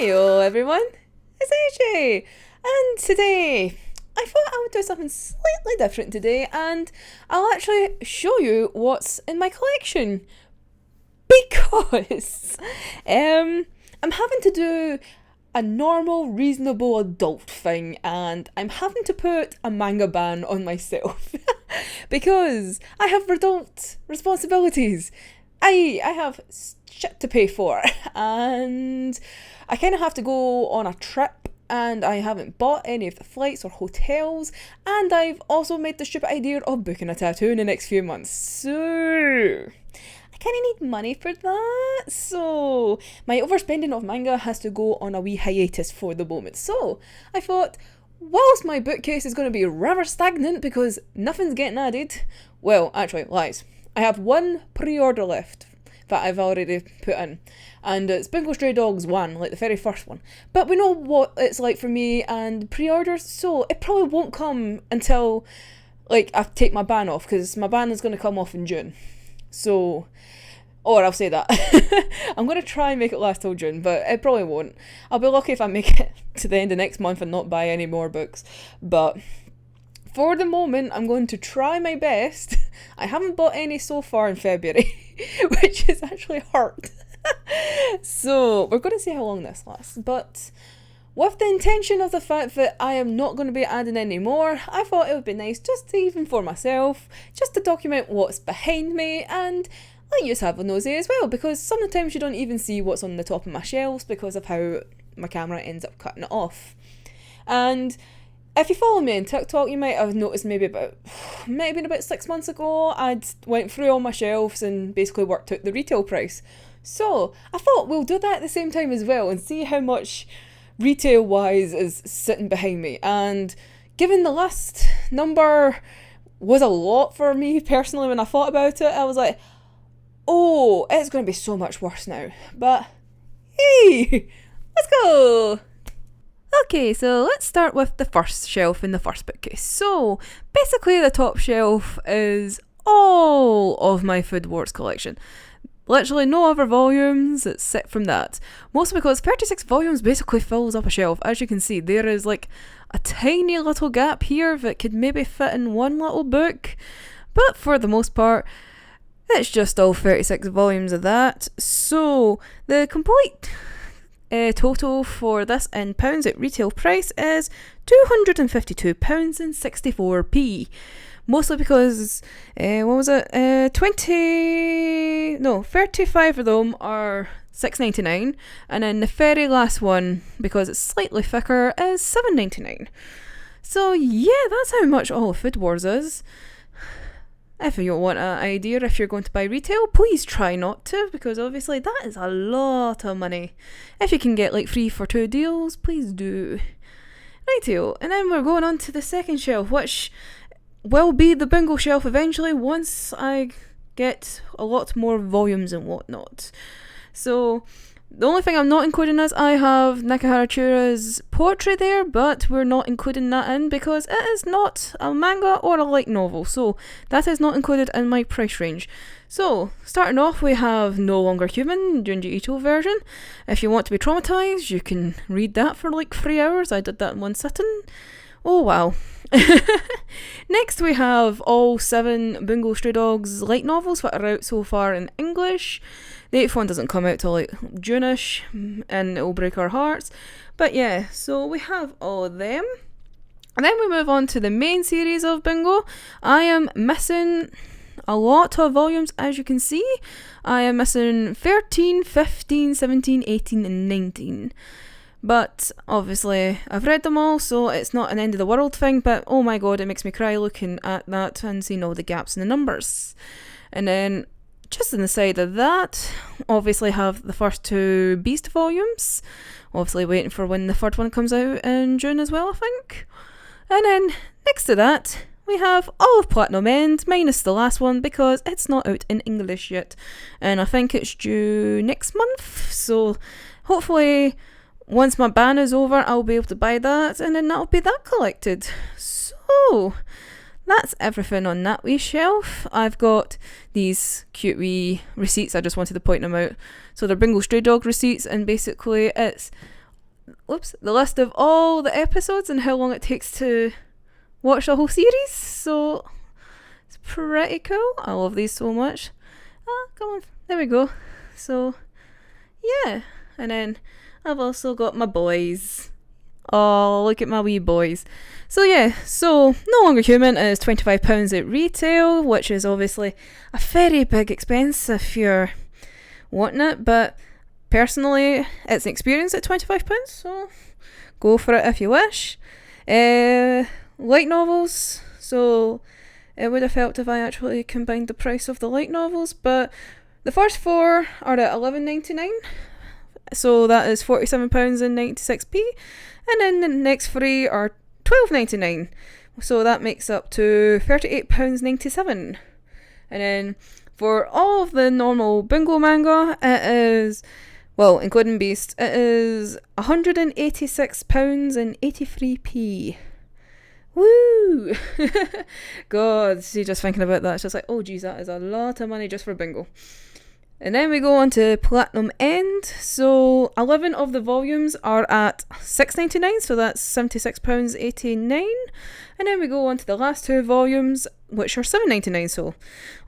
Hello everyone, it's Eejit, and today I thought I would do something slightly different today, and I'll actually show you what's in my collection because I'm having to do a normal, reasonable adult thing, and I'm having to put a manga ban on myself because I have adult responsibilities. I have shit to pay for, and I kind of have to go on a trip, and I haven't bought any of the flights or hotels, and I've also made the stupid idea of booking a tattoo in the next few months, so I kind of need money for that, so my overspending of manga has to go on a wee hiatus for the moment. So I thought, whilst my bookcase is going to be rather stagnant because nothing's getting added, well, actually, lies. I have one pre-order left that I've already put in, and it's Bungo Stray Dogs 1, like the very first one. But we know what it's like for me and pre-orders, so it probably won't come until like I take my ban off, because my ban is going to come off in June. So, or I'll say that. I'm going to try and make it last till June, but it probably won't. I'll be lucky if I make it to the end of next month and not buy any more books. But for the moment, I'm going to try my best. I haven't bought any so far in February, which is actually hard. So we're going to see how long this lasts. But with the intention of the fact that I am not going to be adding any more, I thought it would be nice just to, even for myself, just to document what's behind me and let you have a nosy as well, because sometimes you don't even see what's on the top of my shelves because of how my camera ends up cutting it off. And if you follow me on TikTok, you might have noticed maybe about 6 months ago, I'd went through all my shelves and basically worked out the retail price. So I thought we'll do that at the same time as well and see how much retail-wise is sitting behind me. And given the last number was a lot for me personally when I thought about it, I was like, oh, it's going to be so much worse now. But hey, let's go! Okay, so let's start with the first shelf in the first bookcase. So basically the top shelf is all of my Food Wars collection. Literally no other volumes except from that. Mostly because 36 volumes basically fills up a shelf. As you can see, there is like a tiny little gap here that could maybe fit in one little book. But for the most part, it's just all 36 volumes of that. So the complete total for this in pounds at retail price is £252.64. Mostly because, 35 of them are $6.99, and then the very last one, because it's slightly thicker, is $7.99. So yeah, that's how much all of Food Wars is. If you want an idea, if you're going to buy retail, please try not to, because obviously that is a lot of money. If you can get like 3 for 2 deals, please do. Rightio, and then we're going on to the second shelf, which will be the Bungo shelf eventually once I get a lot more volumes and whatnot. So the only thing I'm not including is I have Nakahara Chura's poetry there, but we're not including that in because it is not a manga or a light novel, so that is not included in my price range. So starting off, we have No Longer Human, Junji Ito version. If you want to be traumatized, you can read that for like 3 hours. I did that in one sitting. Oh wow. Next we have all 7 Bungo Stray Dogs light novels that are out so far in English. The 8th one doesn't come out till like June-ish, and it will break our hearts. But yeah, so we have all of them. And then we move on to the main series of Bungo. I am missing a lot of volumes, as you can see. I am missing 13, 15, 17, 18 and 19. But obviously I've read them all, so it's not an end of the world thing, but oh my god, it makes me cry looking at that and seeing all the gaps in the numbers. And then just on the side of that, obviously have the first 2 Beast volumes, obviously waiting for when the third one comes out in June as well, I think. And then next to that we have all of Platinum End minus the last one because it's not out in English yet, and I think it's due next month, so hopefully once my ban is over, I'll be able to buy that, and then that'll be that collected. So that's everything on that wee shelf. I've got these cute wee receipts. I just wanted to point them out. So they're Bungo Stray Dog receipts, and basically it's the list of all the episodes and how long it takes to watch the whole series. So it's pretty cool. I love these so much. Come on, there we go. So yeah, and then I've also got my boys. Oh, look at my wee boys. So yeah, so No Longer Human is £25 at retail, which is obviously a very big expense if you're wanting it, but personally it's an experience at £25, so go for it if you wish. Light novels, so it would have helped if I actually combined the price of the light novels, but the first 4 are at £11.99, so that is £47.96p, and then the next 3 are £12.99, so that makes up to £38.97. And then for all of the normal Bungo manga, it is, well, including Beast, it is £186.83p. Woo! God, see, just thinking about that, it's just like, oh geez, that is a lot of money just for Bingo. And then we go on to Platinum End. So 11 of the volumes are at £6.99, so that's £76.89. And then we go on to the last 2 volumes, which are £7.99, so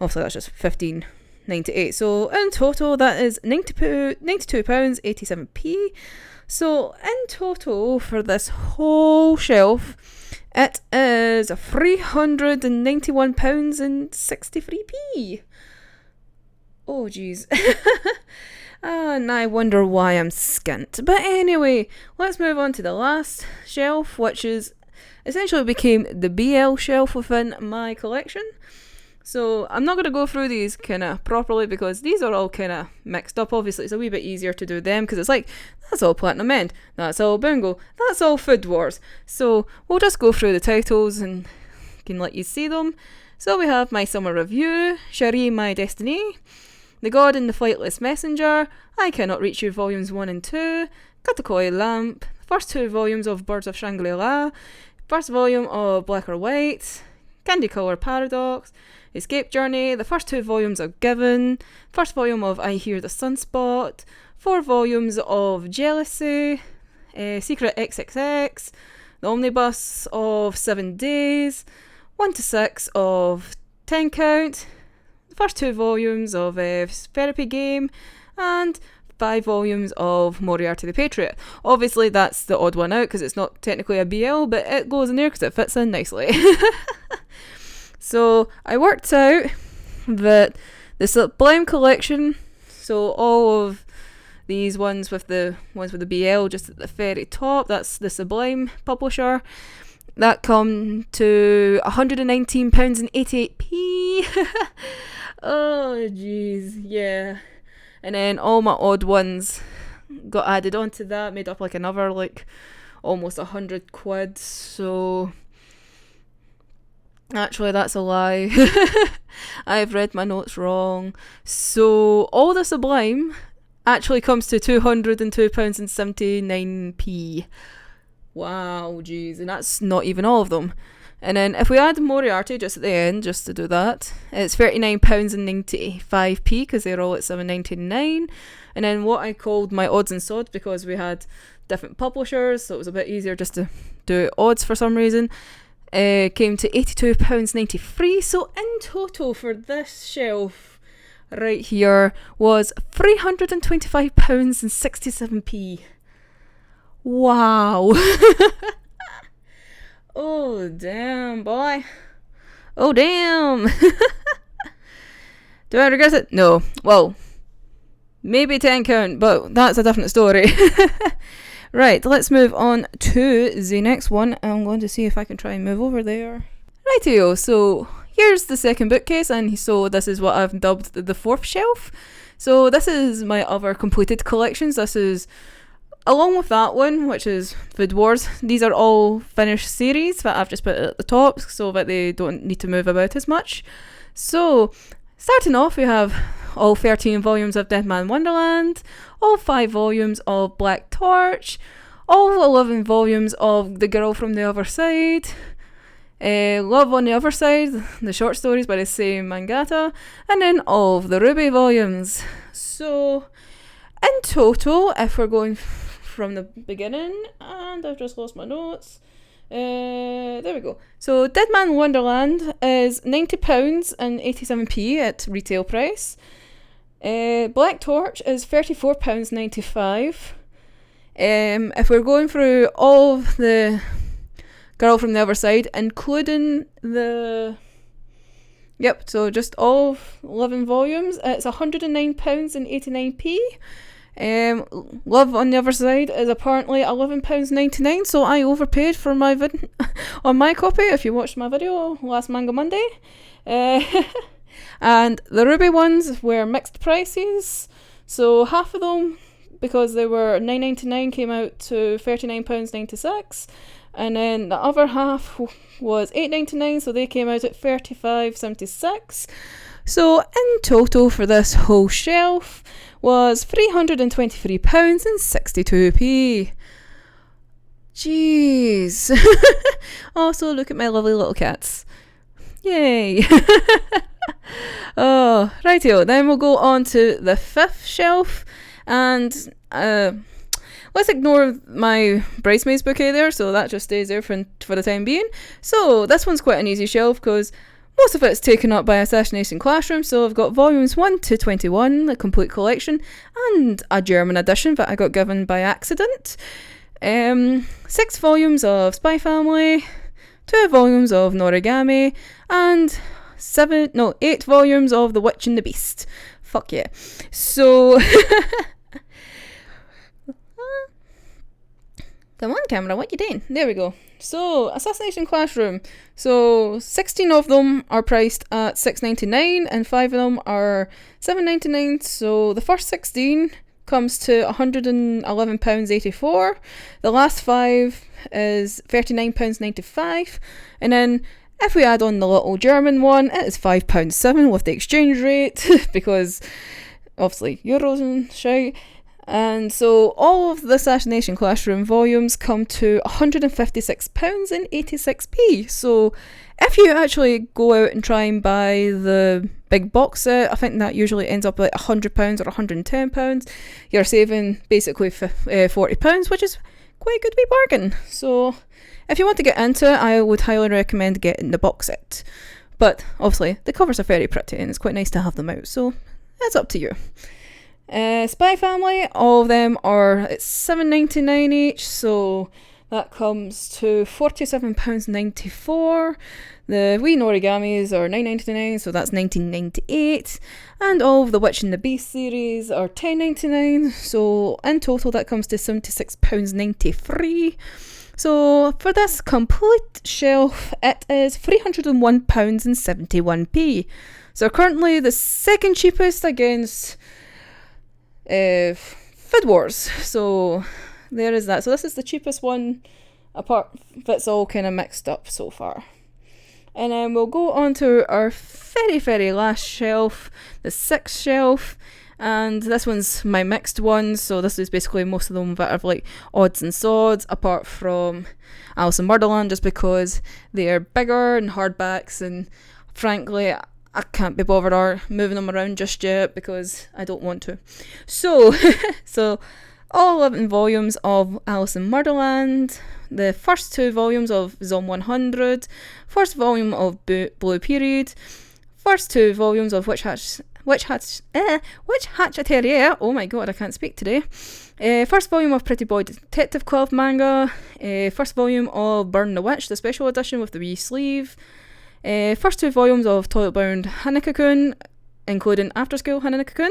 obviously that's just £15.98. So in total, that is £92.87p. So in total, for this whole shelf, it is £391.63p. Oh jeez. And I wonder why I'm skint. But anyway, let's move on to the last shelf, which is essentially became the BL shelf within my collection. So I'm not going to go through these kind of properly because these are all kind of mixed up. Obviously it's a wee bit easier to do them because it's like, that's all Platinum End, that's all Bungo, that's all Food Wars. So we'll just go through the titles and can let you see them. So we have My Summer Review, Cherie My Destiny, The God and the Flightless Messenger, I Cannot Reach You Volumes 1 and 2, Katakoi Lamp, first 2 volumes of Birds of Shangri-La, first volume of Black or White, Candy Colour Paradox, Escape Journey, the first 2 volumes of Given, first volume of I Hear the Sunspot, 4 volumes of Jealousy, Secret XXX, the omnibus of 7 Days, 1 to 6 of 10 Count, the first 2 volumes of Therapy Game, and 5 volumes of Moriarty the Patriot. Obviously that's the odd one out because it's not technically a BL, but it goes in there because it fits in nicely. So I worked out that the Sublime collection, so all of these ones with the BL just at the very top, that's the Sublime publisher, that come to £119.88p. Oh jeez, yeah. And then all my odd ones got added onto that, made up like another like almost £100. So actually that's a lie. I've read my notes wrong. So all the Sublime actually comes to £202.79p. Wow, jeez, and that's not even all of them. And then if we add Moriarty just at the end, just to do that, it's £39.95p because they're all at £7.99. And then what I called my odds and sods, because we had different publishers, so it was a bit easier just to do odds for some reason, came to £82.93. So in total for this shelf right here was £325.67p. Wow. Oh damn, boy. Oh damn. Do I regret it? No. Well, maybe 10 count, but that's a different story. Right, let's move on to the next one. I'm going to see if I can try and move over there. Rightio, so here's the second bookcase, and so this is what I've dubbed the fourth shelf. So this is my other completed collections. This is, along with that one, which is Food Wars, these are all finished series that I've just put at the top so that they don't need to move about as much. So, starting off, we have all 13 volumes of Dead Man Wonderland, all 5 volumes of Black Torch, all 11 volumes of The Girl from the Other Side, Love on the Other Side, the short stories by the same mangaka, and then all of the Ruby volumes. So, in total, if we're going from the beginning, and I've just lost my notes. There we go. So Dead Man Wonderland is £90 and 87p at retail price. Black Torch is £34.95. If we're going through all of the Girl from the Other Side, including the... Yep, so just all 11 volumes, it's £109 and 89p. Love on the Other Side is apparently £11.99, so I overpaid for my on my copy if you watched my video last Manga Monday. And the Ruby ones were mixed prices, so half of them, because they were £9.99, came out to £39.96, and then the other half was £8.99, so they came out at £35.76. So in total for this whole shelf was £323 and 62p. Jeez. Also, look at my lovely little cats. Yay. Oh, rightio. Then we'll go on to the fifth shelf, and let's ignore my bridesmaids bouquet there, so that just stays there for the time being. So this one's quite an easy shelf because most of it's taken up by Assassination Classroom, so I've got volumes 1 to 21, the complete collection, and a German edition that I got given by accident. 6 volumes of Spy Family, 2 volumes of Noragami, and 8 volumes of The Witch and the Beast. Fuck yeah. So... Come on, camera, what you doing? There we go. So, Assassination Classroom. So, 16 of them are priced at £6.99 and 5 of them are £7.99. So, the first 16 comes to £111.84. The last 5 is £39.95. And then, if we add on the little German one, it is £5.7 with the exchange rate, because obviously euros and shit. And so all of the Assassination Classroom volumes come to £156 and 86p. So if you actually go out and try and buy the big box set, I think that usually ends up like £100 or £110. You're saving basically £40, which is quite a good wee bargain. So if you want to get into it, I would highly recommend getting the box set. But obviously the covers are very pretty and it's quite nice to have them out. So that's up to you. Spy Family, all of them are at £7.99 each, so that comes to £47.94. The wee Norigamis are £9.99, so that's £19.98. And all of the Witch and the Beast series are £10.99, so in total that comes to £76.93. So for this complete shelf, it is £301.71. So currently the second cheapest against Food Wars. So there is that. So this is the cheapest one, apart that's all kind of mixed up so far. And then we'll go on to our very, very last shelf, the sixth shelf. And this one's my mixed one, so this is basically most of them that are like odds and sods, apart from Alice in Murderland, just because they're bigger and hardbacks, and frankly I can't be bothered moving them around just yet because I don't want to. So, all 11 volumes of Alice in Murderland, the first 2 volumes of Zom 100, first volume of Blue Period, first 2 volumes of Witch Hatchateria. Oh my god, I can't speak today. First volume of Pretty Boy Detective Club manga, first volume of Burn the Witch, the special edition with the wee sleeve. First 2 volumes of Toilet Bound Hanako-kun, including After School Hanako-kun.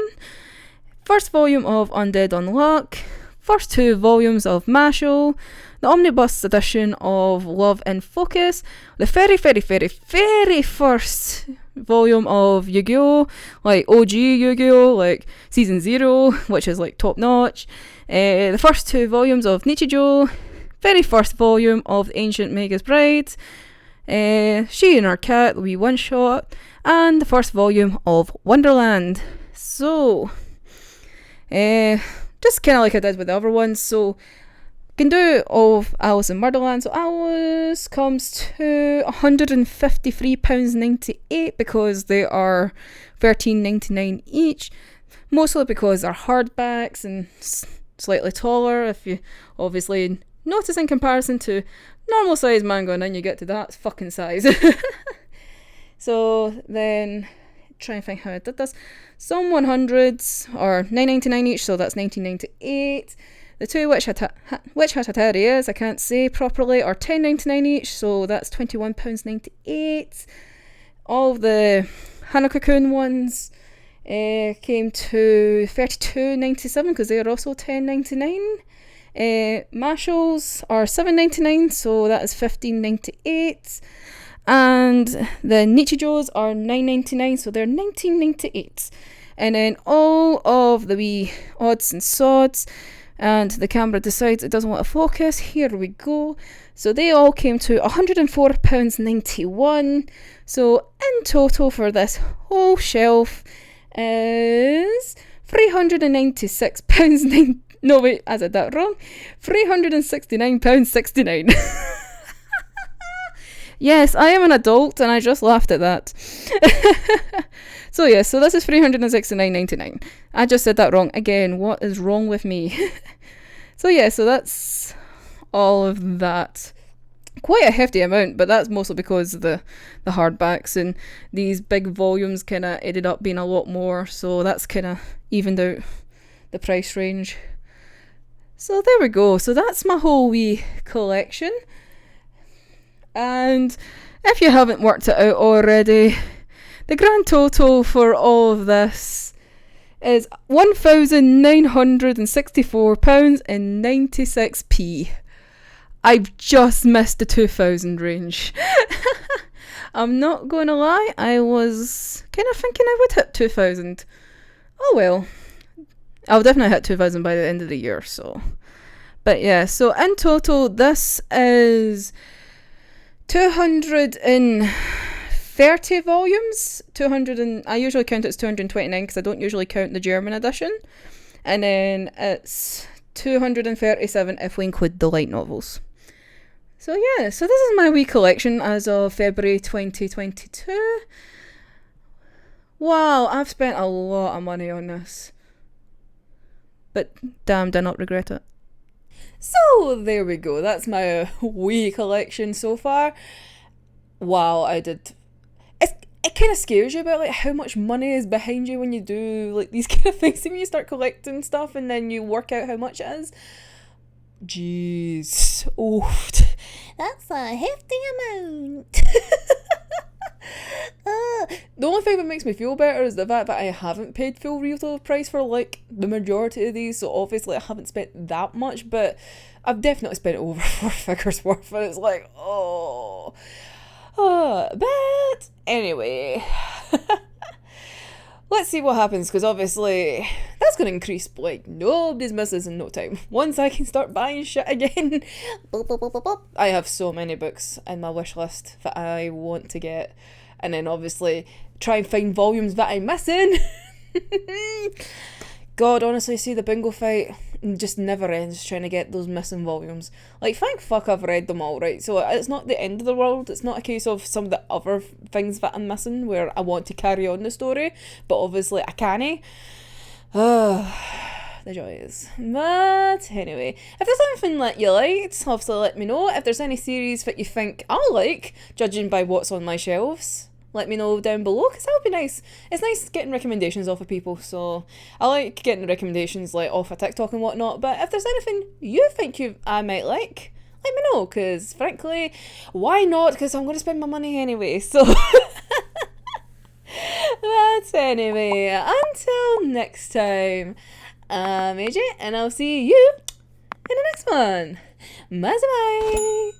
First volume of Undead Unluck. First 2 volumes of Mashle. The omnibus edition of Love in Focus. The very, very, very, very first volume of Yu-Gi-Oh! Like OG Yu-Gi-Oh! Like Season 0, which is like top notch. The first 2 volumes of Nichijou. Very first volume of The Ancient Magus Bride. She and Her Cat, the wee one shot, and the first volume of Wonderland. So, just kind of like I did with the other ones. So, can do all of Alice in Murderland. So, Alice comes to £153.98 because they are £13.99 each. Mostly because they're hardbacks and slightly taller, if you obviously notice in comparison to normal size manga, and then you get to that fucking size. So then, try and think how I did this. Some 100s are $9.99 each, so that's $19.98. The two which Hatatarias, I can't say properly, are $10.99 each, so that's £21.98. All of the Hanako-kun ones came to $32.97 because they are also $10.99. Marshalls are $7.99, so that is $15.98. And the Nichijos are $9.99, so they're $19.98. And then all of the wee odds and sods, and the camera decides it doesn't want to focus. Here we go. So they all came to £104.91. So in total for this whole shelf is £396. No, wait, I said that wrong. £369.69. Yes, I am an adult and I just laughed at that. So yeah, so this is $369.99. I just said that wrong. Again, what is wrong with me? So yeah, so that's all of that. Quite a hefty amount, but that's mostly because of the hardbacks, and these big volumes kind of ended up being a lot more, so that's kind of evened out the price range. So there we go. So that's my whole wee collection. And if you haven't worked it out already, the grand total for all of this is £1,964.96. I've just missed the 2,000 range. I'm not going to lie, I was kind of thinking I would hit 2,000. Oh well, I'll definitely hit 2,000 by the end of the year, so. But yeah, so in total, this is 230 volumes. I usually count it as 229 because I don't usually count the German edition. And then it's 237 if we include the light novels. So yeah, so this is my wee collection as of February 2022. Wow, I've spent a lot of money on this. But damn, do not regret it. So there we go, that's my wee collection so far. Wow, it kind of scares you about like how much money is behind you when you do like these kind of things. When you start collecting stuff and then you work out how much it is. Jeez. Oh, that's a hefty amount. The only thing that makes me feel better is the fact that I haven't paid full retail price for like the majority of these, so obviously I haven't spent that much, but I've definitely spent over 4 figures worth, and it's like, but anyway, let's see what happens, because obviously that's going to increase like nobody's business in no time. Once I can start buying shit again. I have so many books in my wish list that I want to get, and then obviously try and find volumes that I'm missing. God, honestly, see, the Bungo fight just never ends trying to get those missing volumes. Like, thank fuck I've read them all, right? So it's not the end of the world. It's not a case of some of the other things that I'm missing where I want to carry on the story, but obviously I can't. The joys. But anyway, if there's anything that you liked, obviously let me know. If there's any series that you think I'll like, judging by what's on my shelves, let me know down below, because that would be nice. It's nice getting recommendations off of people, so I like getting recommendations like off of TikTok and whatnot. But if there's anything you think I might like, let me know, because frankly, why not? Because I'm going to spend my money anyway, so. But anyway, until next time, I'm Eejit, and I'll see you in the next one. Bye bye.